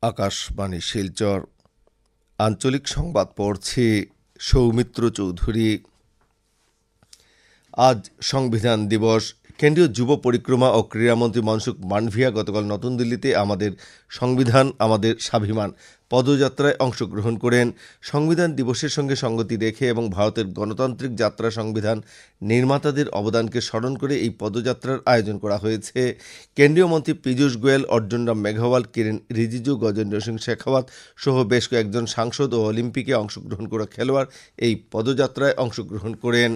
আকাশবাণী শিলচর আঞ্চলিক সংবাদ পড়ছি সৌমিত্র চৌধুরী। আজ সংবিধান দিবস। কেন্দ্রীয় যুব পরিক্রমা ও ক্রীড়ামন্ত্রী মনসুখ মান্ডভিয়া গতকাল নতুন দিল্লিতে আমাদের সংবিধান আমাদের স্বাভিমান পদযাত্রায় অংশগ্রহণ করেন। সংবিধান দিবসের সঙ্গে সঙ্গতি রেখে এবং ভারতের গণতান্ত্রিক যাত্রা সংবিধান নির্মাতাদের অবদানকে স্মরণ করে এই পদযাত্রার আয়োজন করা হয়েছে। কেন্দ্রীয় মন্ত্রী পীযূষ গোয়েল, অর্জুন রাম মেঘওয়াল, কিরেন রিজিজু, গজেন্দ্র সিং শেখাওয়াত সহ বেশ কয়েকজন সাংসদ ও অলিম্পিকে অংশগ্রহণ করা খেলোয়াড় এই পদযাত্রায় অংশগ্রহণ করেন।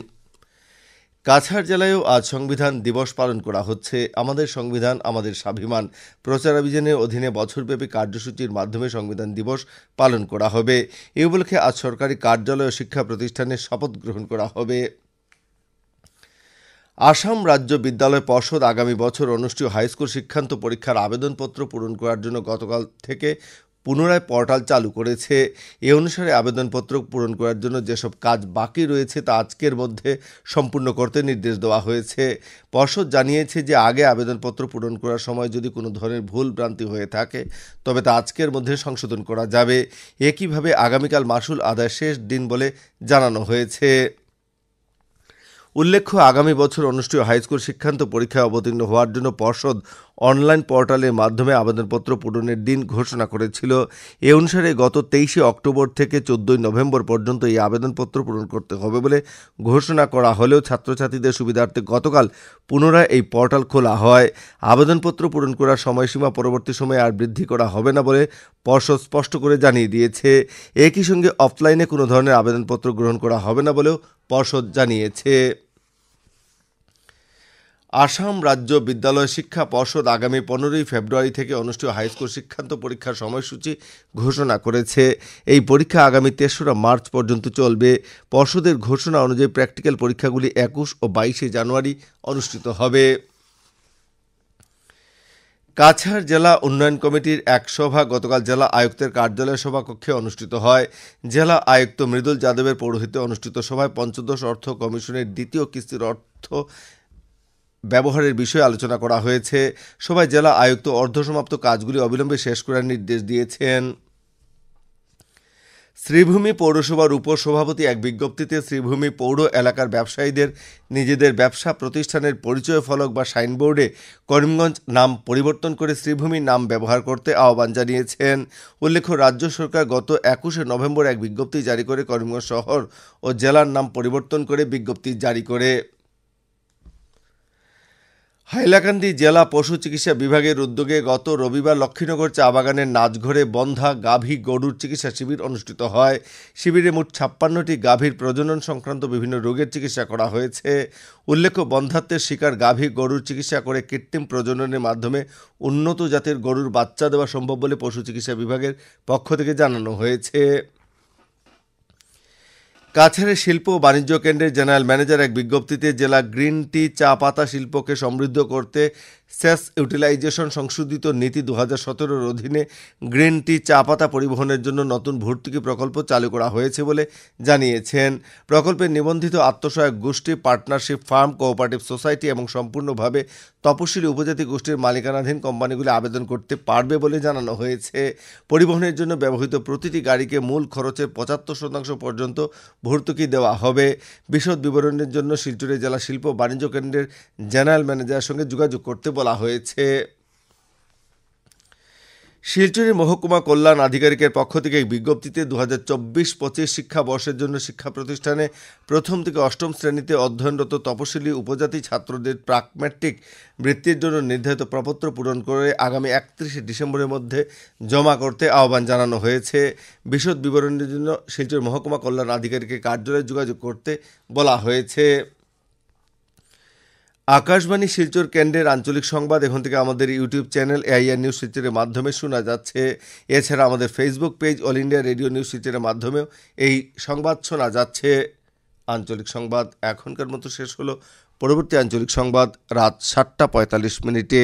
কাছাড় জেলায়ও আজ সংবিধান দিবস পালন করা হচ্ছে। আমাদের সংবিধান আমাদের স্বাভিমান প্রচারাভিযানের অধীনে বছরব্যাপী কার্যসূচির মাধ্যমে সংবিধান দিবস পালন করা হবে। এই উপলক্ষে আজ সরকারি কার্যালয় ও শিক্ষা প্রতিষ্ঠানে শপথ গ্রহণ করা হবে। আসাম রাজ্য বিদ্যালয় পর্ষদ আগামী বছর অনুষ্ঠেয় হাইস্কুল শিক্ষান্ত পরীক্ষার আবেদনপত্র পূরণ করার জন্য গতকাল থেকে পুনরায় পোর্টাল চালু করেছে। এ অনুসারে আবেদনপত্র পূরণ করার জন্য যেসব কাজ বাকি রয়েছে তা আজকের মধ্যে সম্পূর্ণ করতে নির্দেশ দেওয়া হয়েছে। পর্ষদ জানিয়েছে যে আগে আবেদনপত্র পূরণ করার সময় যদি কোনো ধরনের ভুল ভ্রান্তি হয়ে থাকে তবে তা আজকের মধ্যে সংশোধন করা যাবে। একইভাবে আগামীকাল মাসুল আদায় শেষ দিন বলে জানানো হয়েছে। উল্লেখ্য, আগামী বছর অনুষ্ঠেয় হাইস্কুল শিক্ষান্ত পরীক্ষায় অবতীর্ণ হওয়ার জন্য পর্ষদ অনলাইন পোর্টালের মাধ্যমে আবেদনপত্র পূরণের দিন ঘোষণা করেছিল। এ অনুসারে গত 23 অক্টোবর থেকে 14 নভেম্বর পর্যন্ত এই আবেদনপত্র পূরণ করতে হবে বলে ঘোষণা করা হলেও ছাত্রছাত্রীদের সুবিধার্থে গতকাল পুনরায় এই পোর্টাল খোলা হয়। আবেদনপত্র পূরণ করার সময়সীমা পরবর্তী সময়ে আর বৃদ্ধি করা হবে না বলে পর্ষদ স্পষ্ট করে জানিয়ে দিয়েছে। একই সঙ্গে অফলাইনে কোনো ধরনের আবেদনপত্র গ্রহণ করা হবে না বলেও পর্ষদ জানিয়েছে। আসাম রাজ্য বিদ্যালয় শিক্ষা পর্ষদ আগামী 15 ফেব্রুয়ারি থেকে অনুষ্ঠেয় হাইস্কুল শিক্ষান্ত পরীক্ষার সময়সূচি ঘোষণা করেছে। এই পরীক্ষা আগামী 3রা মার্চ পর্যন্ত চলবে। পর্ষদের ঘোষণা অনুযায়ী প্র্যাকটিক্যাল পরীক্ষাগুলি 21 ও 22 জানুয়ারি অনুষ্ঠিত হবে। কাছাড় জেলা উন্নয়ন কমিটির এক সভা গতকাল জেলা আয়ুক্তের কার্যালয় সভাকক্ষে অনুষ্ঠিত হয়। জেলা আয়ুক্ত মৃদুল যাদবের পৌরোহিত্যে অনুষ্ঠিত সভায় পঞ্চদশ অর্থ কমিশনের দ্বিতীয় কিস্তির অর্থ ব্যবহারের বিষয়ে আলোচনা করা হয়েছে। সভায় জেলা আয়ুক্ত অর্ধসমাপ্ত কাজগুলি অবিলম্বে শেষ করার নির্দেশ দিয়েছেন। শ্রীভূমি পৌরসভার উপসভাপতি এক বিজ্ঞপ্তিতে শ্রীভূমি পৌর এলাকার ব্যবসায়ীদের নিজেদের ব্যবসা প্রতিষ্ঠানের পরিচয় ফলক বা সাইনবোর্ডে করিমগঞ্জ নাম পরিবর্তন করে শ্রীভূমি নাম ব্যবহার করতে আহ্বান জানিয়েছেন। উল্লেখ্য, রাজ্য সরকার গত 21 নভেম্বর এক বিজ্ঞপ্তি জারি করে করিমগঞ্জ শহর ও জেলার নাম পরিবর্তন করে বিজ্ঞপ্তি জারি করে। হাইলাকান্দি জেলা পশু চিকিৎসা বিভাগের উদ্যোগে গত রবিবার লক্ষ্মীনগর চা বাগানের নাচঘরে বন্ধা গাভী গরুর চিকিৎসা শিবির অনুষ্ঠিত হয়। শিবিরে মোট 56টি গাভীর প্রজনন সংক্রান্ত বিভিন্ন রোগের চিকিৎসা করা হয়েছে। উল্লেখ্য, বন্ধাত্বের শিকার গাভী গরুর চিকিৎসা করে কৃত্রিম প্রজননের মাধ্যমে উন্নত জাতের গরুর বাচ্চা দেওয়া সম্ভব বলে পশু চিকিৎসা বিভাগের পক্ষ থেকে জানানো হয়েছে। কাছাড়ের শিল্প ও বাণিজ্য কেন্দ্রের জেনারেল ম্যানেজার এক বিজ্ঞপ্তিতে জেলা গ্রিন টি চা পাতা শিল্পকে সমৃদ্ধ করতে সেস ইউটিলাইজেশন সংশোধিত নীতি 2017-র অধীনে গ্রিন টি চা পাতা পরিবহনের জন্য নতুন ভর্তুকি প্রকল্প চালু করা হয়েছে বলে জানিয়েছেন। প্রকল্পের নিবন্ধিত আত্মসহায়ক গোষ্ঠী, পার্টনারশিপ ফার্ম, কোঅপারেটিভ সোসাইটি এবং সম্পূর্ণভাবে তপশিলি উপজাতি গোষ্ঠীর মালিকানাধীন কোম্পানিগুলি আবেদন করতে পারবে বলে জানানো হয়েছে। পরিবহনের জন্য ব্যবহৃত প্রতিটি গাড়িকে মূল খরচের 75% পর্যন্ত ভর্তুকি দেওয়া হবে। বিশদ বিবরণের জন্য শিলচরের জেলা শিল্প বাণিজ্য কেন্দ্রের জেনারেল ম্যানেজারের সঙ্গে যোগাযোগ করতে বলা হয়েছে। শিলচরের মহকুমা কল্যাণ আধিকারিকের পক্ষ থেকে এক বিজ্ঞপ্তিতে 2024-25 শিক্ষাবর্ষের জন্য শিক্ষা প্রতিষ্ঠানে প্রথম থেকে অষ্টম শ্রেণীতে অধ্যয়নরত তপশিলি উপজাতি ছাত্রদের প্রাক ম্যাট্রিক বৃত্তির জন্য নির্ধারিত প্রপত্র পূরণ করে আগামী 31 ডিসেম্বরের মধ্যে জমা করতে আহ্বান জানানো হয়েছে। বিশদ বিবরণের জন্য শিলচর মহকুমা কল্যাণ আধিকারিকের কার্যালয়ে যোগাযোগ করতে বলা হয়েছে। আকাশবাণী শিলচর কেন্দ্রের আঞ্চলিক সংবাদ এখন থেকে আমাদের ইউটিউব চ্যানেল এআইআর নিউজ শিলচরের মাধ্যমে শোনা যাচ্ছে। এছাড়া আমাদের Facebook page all India radio news শিলচরের মাধ্যমেও এই সংবাদ শোনা যাচ্ছে। আঞ্চলিক সংবাদ এখনকার মতো শেষ হলো। পরবর্তী আঞ্চলিক সংবাদ রাত 7:45 মিনিটে।